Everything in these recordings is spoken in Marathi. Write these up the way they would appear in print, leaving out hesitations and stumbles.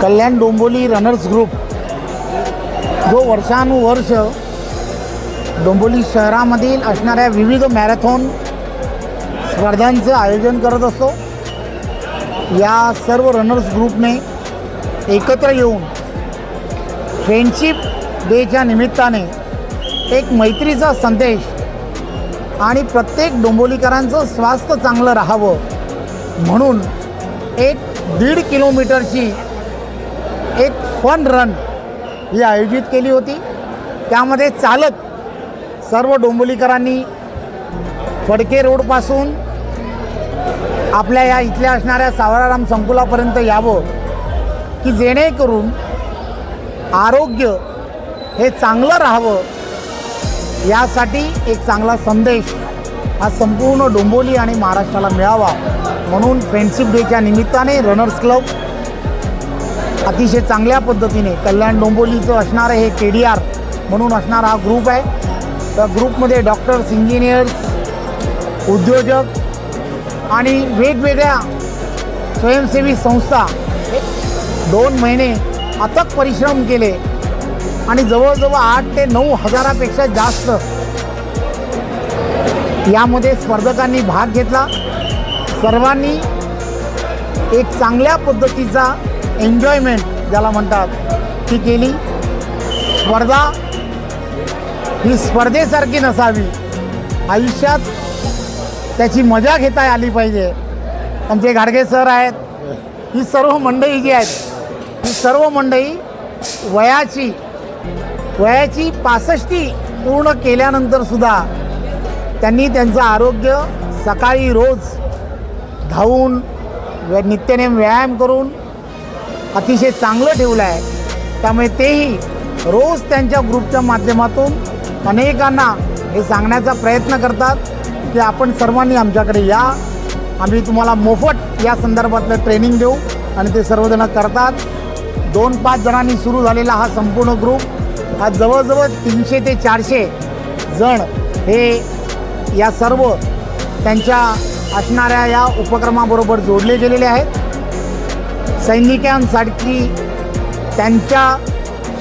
कल्याण डोंबिवली रनर्स ग्रुप जो वर्षानुवर्ष डोंबिवली शहरामधील असणाऱ्या विविध मॅरेथॉन स्पर्धांचं आयोजन करत असतो। या सर्व रनर्स ग्रुपने एकत्र येऊन फ्रेंडशिप डेच्या निमित्ताने एक मैत्रीचा संदेश आणि प्रत्येक डोंबिवलीकरांचं स्वास्थ्य चांगलं राहावं म्हणून एक 1.5 किलोमीटरची एक फन रन ही आयोजित केली होती। त्यामध्ये चालत सर्व डोंबिवलीकरांनी फडके रोडपासून आपल्या या इथल्या असणाऱ्या सावराराम संकुलापर्यंत यावं की जेणेकरून आरोग्य हे चांगलं राहावं यासाठी एक चांगला संदेश हा संपूर्ण डोंबिवली आणि महाराष्ट्राला मिळावा म्हणून फ्रेंडशिप डेच्या निमित्ताने रनर्स क्लब अतिशय चांगल्या पद्धतीने कल्याण डोंबिवलीचं असणारं हे KDR म्हणून असणारा हा ग्रुप आहे। त्या ग्रुपमध्ये डॉक्टर्स, इंजिनियर्स, उद्योजक आणि वेगवेगळ्या स्वयंसेवी संस्था 2 महिने अथक परिश्रम केले आणि जवळजवळ 8 ते 9 हजारापेक्षा जास्त यामध्ये स्पर्धकांनी भाग घेतला। सर्वांनी एक चांगल्या पद्धतीचा एन्जॉयमेंट ज्याला म्हणतात ती केली। स्पर्धा ही स्पर्धेसारखी नसावी, आयुष्यात त्याची मजा घेता आली पाहिजे। आमचे गाडगे सर आहेत, ही सर्व मंडळी जी आहेत ही सर्व मंडळी वयाची 65 पूर्ण केल्यानंतरसुद्धा त्यांनी त्यांचं आरोग्य सकाळी रोज धावून नित्यनेम व्यायाम करून अतिशय चांगलं ठेवलं आहे। त्यामुळे तेही रोज त्यांच्या ग्रुपच्या माध्यमातून अनेकांना हे सांगण्याचा प्रयत्न करतात की आपण सर्वांनी आमच्याकडे या, आम्ही तुम्हाला मोफत या संदर्भातलं ट्रेनिंग देऊ आणि ते सर्वजण करतात। 2-5 जणांनी सुरू झालेला हा संपूर्ण ग्रुप हा जवळजवळ 300 ते 400 जण हे या सर्व त्यांच्या असणाऱ्या या उपक्रमाबरोबर जोडले गेलेले आहेत। सैनिकांसाठी त्यांच्या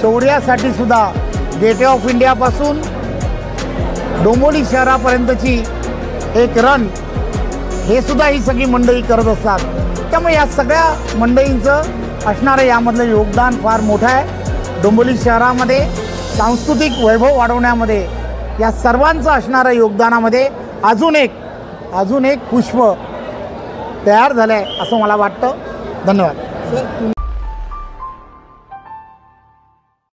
शौर्यासाठी सुद्धा गेटवे ऑफ इंडियापासून डोंबिवली शहरापर्यंतची एक रन हे सुद्धा ही सगळी मंडळी करत असतात। त्यामुळे या सगळ्या मंडळींचं असणारं यामधलं योगदान फार मोठं आहे। डोंबिवली शहरामध्ये सांस्कृतिक वैभव वाढवण्यामध्ये या सर्वांचं असणाऱ्या योगदानामध्ये अजून एक पुष्प तयार झालं आहे असं मला वाटतं। धन्यवाद।